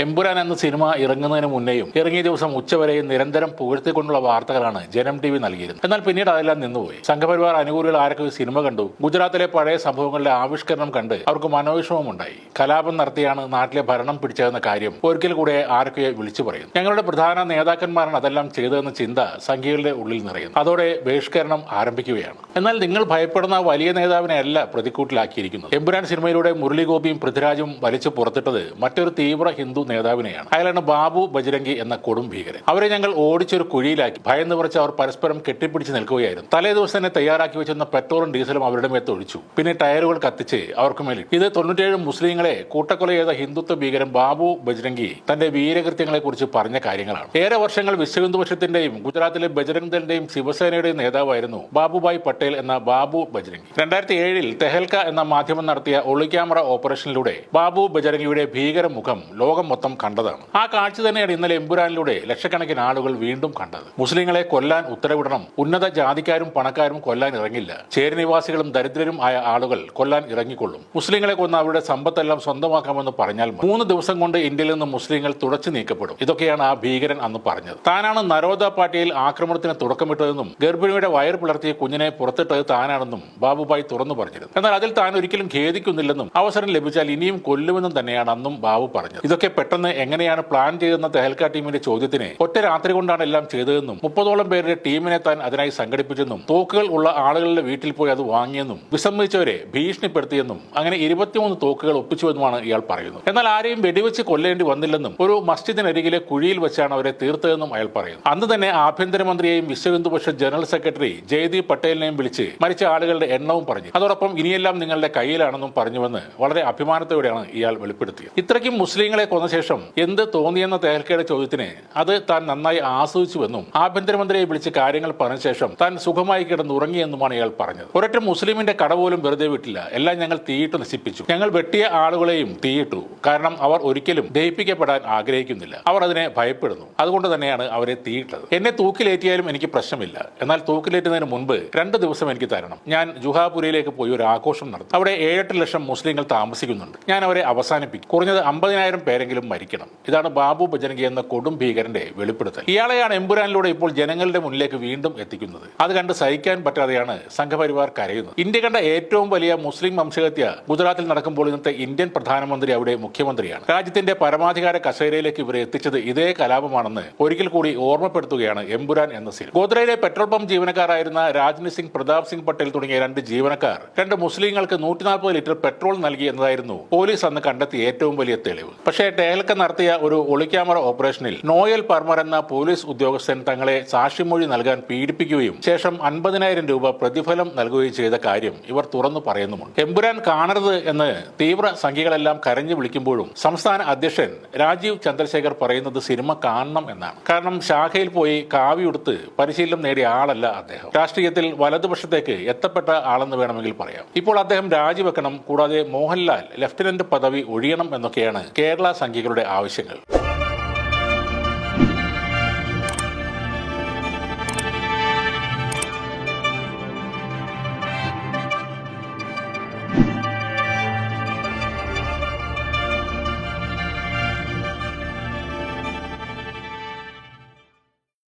എമ്പുരാൻ എന്ന സിനിമ ഇറങ്ങുന്നതിന് മുന്നേയും ഇറങ്ങിയ ദിവസം ഉച്ചവരെയും നിരന്തരം പുകഴ്ത്തിക്കൊണ്ടുള്ള വാർത്തകളാണ് ജനം ടി വി നൽകിയിരുന്നത്. എന്നാൽ പിന്നീട് അതെല്ലാം നിന്നുപോയി. സംഘപരിവാർ അനുകൂലികൾ ആരൊക്കെ സിനിമ കണ്ടു, ഗുജറാത്തിലെ പഴയ സംഭവങ്ങളുടെ ആവിഷ്കരണം കണ്ട് അവർക്ക് മനോവിഷമമുണ്ടായി. കലാപം നടത്തിയാണ് നാട്ടിലെ ഭരണം പിടിച്ചതെന്ന കാര്യം ഒരിക്കൽ കൂടെ ആരൊക്കെ വിളിച്ചു പറയുന്നു. ഞങ്ങളുടെ പ്രധാന നേതാക്കന്മാരാണ് അതെല്ലാം ചെയ്തതെന്ന ചിന്ത സംഘികളുടെ ഉള്ളിൽ നിറയുന്നു. അതോടെ ബഹിഷ്കരണം ആരംഭിക്കുകയാണ്. എന്നാൽ നിങ്ങൾ ഭയപ്പെടുന്ന വലിയ നേതാവിനെ അല്ല പ്രതിക്കൂട്ടിലാക്കിയിരിക്കുന്നത്. എമ്പുരാൻ സിനിമയിലൂടെ മുരളി ഗോപിയും പൃഥ്വിരാജും വലിച്ചു പുറത്തിട്ടത് മറ്റൊരു തീവ്ര ഹിന്ദു നേതാവിനെയാണ്. അയാളാണ് ബാബു ബജ്രംഗി എന്ന കൊടും ഭീകരൻ. അവരെ ഞങ്ങൾ ഓടിച്ചൊരു കുഴിയിലാക്കി. ഭയന്ന് വിറച്ച് അവർ പരസ്പരം കെട്ടിപ്പിടിച്ച് നിൽക്കുകയായിരുന്നു. തലേ ദിവസം തന്നെ തയ്യാറാക്കി വെച്ചിരുന്ന പെട്രോളും ഡീസലും അവരുടെ മേത്ത് ഒഴിച്ചു. പിന്നെ ടയറുകൾ കത്തിച്ച് അവർക്ക് മേലിൽ. ഇത് 97 മുസ്ലിങ്ങളെ കൂട്ടക്കൊല ചെയ്ത ഹിന്ദുത്വ ഭീകരൻ ബാബു ബജ്രംഗി തന്റെ വീരകൃത്യങ്ങളെ കുറിച്ച് പറഞ്ഞ കാര്യങ്ങളാണ്. ഏറെ വർഷങ്ങൾ വിശ്വഹിന്ദുപക്ഷത്തിന്റെയും ഗുജറാത്തിലെ ബജ്രംഗ് ദളിന്റെയും ശിവസേനയുടെയും നേതാവായിരുന്നു ബാബുഭായ് പട്ടേൽ എന്ന ബാബു ബജ്രംഗി. 2007 തെഹൽക്ക എന്ന മാധ്യമം നടത്തിയ ഒളിക്യാമറ ഓപ്പറേഷനിലൂടെ ബാബു ബജ്രംഗിയുടെ ഭീകര മുഖം ലോകം മൊത്തം കണ്ടതാണ്. ആ കാഴ്ച തന്നെയാണ് ഇന്നലെ എമ്പുരാനിലൂടെ ലക്ഷക്കണക്കിന് ആളുകൾ വീണ്ടും കണ്ടത്. മുസ്ലിങ്ങളെ കൊല്ലാൻ ഉത്തരവിടണം. ഉന്നത ജാതിക്കാരും പണക്കാരും കൊല്ലാൻ ഇറങ്ങില്ല. ചേരിനിവാസികളും ദരിദ്രരും ആയ ആളുകൾ കൊല്ലാൻ ഇറങ്ങിക്കൊള്ളും. മുസ്ലിങ്ങളെ കൊന്ന അവരുടെ സമ്പത്തെല്ലാം സ്വന്തമാക്കാമെന്ന് പറഞ്ഞാൽ 3 ദിവസം കൊണ്ട് ഇന്ത്യയിൽ നിന്ന് മുസ്ലിങ്ങൾ തുടച്ചു നീക്കപ്പെടും. ഇതൊക്കെയാണ് ആ ഭീകരൻ അന്ന് പറഞ്ഞത്. താനാണ് നരോദ പാർട്ടിയിൽ ആക്രമണത്തിന് തുടക്കമിട്ടതെന്നും ഗർഭിണിയുടെ വയർ പിളർത്തിയ കുഞ്ഞിനെ പുറത്തിട്ടത് താനാണെന്നും ബാബുഭായ് തുറന്നു പറഞ്ഞിരുന്നു. എന്നാൽ അതിൽ താൻ ഒരിക്കലും ഖേദിക്കുന്നില്ലെന്നും അവസരം ലഭിച്ചാൽ ഇനിയും കൊല്ലുമെന്നും തന്നെയാണ് അന്നും ബാബു പറഞ്ഞത്. ഇതൊക്കെ പെട്ടെന്ന് എങ്ങനെയാണ് പ്ലാൻ ചെയ്തെന്ന തെഹൽക്ക ടീമിന്റെ ചോദ്യത്തിന് ഒറ്റ രാത്രി കൊണ്ടാണ് എല്ലാം ചെയ്തതെന്നും 30ഓളം പേരുടെ ടീമിനെ താൻ അതിനായി സംഘടിപ്പിച്ചെന്നും തോക്കുകൾ ഉള്ള ആളുകളുടെ വീട്ടിൽ പോയി അത് വാങ്ങിയെന്നും വിസമ്മതിച്ചവരെ ഭീഷണിപ്പെടുത്തിയെന്നും അങ്ങനെ 23 തോക്കുകൾ ഒപ്പിച്ചുവെന്നുമാണ് ഇയാൾ പറയുന്നത്. എന്നാൽ ആരെയും വെടിവെച്ച് കൊല്ലേണ്ടി വന്നില്ലെന്നും ഒരു മസ്ജിദിനരികിലെ കുഴിയിൽ വെച്ചാണ് അവരെ തീർത്തതെന്നും അയാൾ പറയുന്നു. അന്ന് തന്നെ ആഭ്യന്തരമന്ത്രിയെയും വിശ്വഹിന്ദു പരിഷത്ത് ജനറൽ സെക്രട്ടറി ജയ്ദീപ് പട്ടേലിനെയും വിളിച്ച് മരിച്ച ആളുകളുടെ എണ്ണവും പറഞ്ഞു. അതോടൊപ്പം ഇനിയെല്ലാം നിങ്ങളുടെ കയ്യിലാണെന്നും പറഞ്ഞുവെന്ന് വളരെ അഭിമാനത്തോടെയാണ് ഇയാൾ വെളിപ്പെടുത്തിയത്. ഇത്രയ്ക്കും മുസ്ലിങ്ങളെ കൊന്ന ശേഷം എന്ത് തോന്നിയെന്ന തെഹൽക്കയുടെ ചോദ്യത്തിന് അത് താൻ നന്നായി ആസ്വദിച്ചുവെന്നും ആഭ്യന്തരമന്ത്രിയെ വിളിച്ച് കാര്യങ്ങൾ പറഞ്ഞ ശേഷം താൻ സുഖമായി കിടന്നുറങ്ങിയെന്നുമാണ് ഇയാൾ പറഞ്ഞത്. ഒരൊറ്റ മുസ്ലിമിന്റെ കട പോലും വെറുതെ വിട്ടില്ല. എല്ലാം ഞങ്ങൾ തീയിട്ട് നശിപ്പിച്ചു. ഞങ്ങൾ വെട്ടിയ ആളുകളെയും തീയിട്ടു. കാരണം അവർ ഒരിക്കലും ദഹിപ്പിക്കപ്പെടാൻ ആഗ്രഹിക്കുന്നില്ല. അവർ അതിനെ ഭയപ്പെടുന്നു. അതുകൊണ്ട് തന്നെയാണ് അവരെ തീയിട്ടത്. എന്നെ തൂക്കിലേറ്റിയാലും എനിക്ക് പ്രശ്നമില്ല. എന്നാൽ തൂക്കിലേറ്റുന്നതിന് മുൻപ് 2 ദിവസം എനിക്ക് തരണം. ഞാൻ ജുഹാപുരിയിലേക്ക് പോയി ഒരു ആഘോഷം നടത്തും. അവിടെ 7-8 ലക്ഷം മുസ്ലിങ്ങൾ താമസിക്കുന്നുണ്ട്. ഞാൻ അവരെ അവസാനിപ്പിക്കും. കുറഞ്ഞത് 50,000 പേരെങ്കിലും മരിക്കണം. ഇതാണ് ബാബു ബജ്രംഗി എന്ന കൊടും ഭീകരന്റെ വെളിപ്പെടുത്തൽ. ഇയാളെയാണ് എമ്പുരാനിലൂടെ ഇപ്പോൾ ജനങ്ങളുടെ മുന്നിലേക്ക് വീണ്ടും എത്തിക്കുന്നത്. അത് കണ്ട് സഹിക്കാൻ പറ്റാതെയാണ് സംഘപരിവാർ കരയുന്നത്. ഇന്ത്യ കണ്ട ഏറ്റവും വലിയ മുസ്ലിം വംശഹത്യ ഗുജറാത്തിൽ നടക്കുമ്പോൾ ഇന്നത്തെ ഇന്ത്യൻ പ്രധാനമന്ത്രി അവിടെ മുഖ്യമന്ത്രിയാണ്. രാജ്യത്തിന്റെ പരമാധികാര കസേരയിലേക്ക് ഇവരെ എത്തിച്ചത് ഇതേ കലാപമാണെന്ന് ഒരിക്കൽ കൂടി ഓർമ്മപ്പെടുത്തുകയാണ് എമ്പുരാൻ എന്ന സിനിമ. ഗോദ്രയിലെ പെട്രോൾ പമ്പ് ജീവനക്കാരായിരുന്ന രാജ്നാഥ് സിംഗ്, പ്രതാപ് സിംഗ് പട്ടേൽ തുടങ്ങിയ 2 ജീവനക്കാർ 2 മുസ്ലിങ്ങൾക്ക് 140 ലിറ്റർ പെട്രോൾ നൽകി എന്നതായിരുന്നു പോലീസ് അന്ന് കണ്ടെത്തിയ ഏറ്റവും വലിയ തെളിവ്. പക്ഷേ തെഹൽക്ക നടത്തിയ ഒരു ഒളിക്യാമറ ഓപ്പറേഷനിൽ നോയൽ പർമർ എന്ന പോലീസ് ഉദ്യോഗസ്ഥൻ തങ്ങളെ സാക്ഷിമൊഴി നൽകാൻ പീഡിപ്പിക്കുകയും ശേഷം 50,000 രൂപ പ്രതിഫലം നൽകുകയും ചെയ്ത കാര്യം ഇവർ തുറന്നു പറയുന്നുമുണ്ട്. എമ്പുരാൻ കാണരുത് എന്ന് തീവ്ര സംഖ്യകളെല്ലാം കരഞ്ഞു വിളിക്കുമ്പോഴും സംസ്ഥാന അധ്യക്ഷൻ രാജീവ് ചന്ദ്രശേഖർ പറയുന്നത് സിനിമ കാണണം എന്നാണ്. കാരണം ശാഖയിൽ പോയി കാവിയുടുത്ത് പരിശീലനം നേടിയ ആളല്ല അദ്ദേഹം. രാഷ്ട്രീയത്തിൽ വലതുപക്ഷത്തേക്ക് എത്തപ്പെട്ട ആളെന്ന് വേണമെങ്കിൽ പറയാം. ഇപ്പോൾ അദ്ദേഹം രാജിവെക്കണം. കൂടാതെ മോഹൻലാൽ ലഫ്റ്റനന്റ് പദവി ഒഴിയണം എന്നൊക്കെയാണ് കേരള സംഖ്യകളുടെ ആവശ്യങ്ങൾ.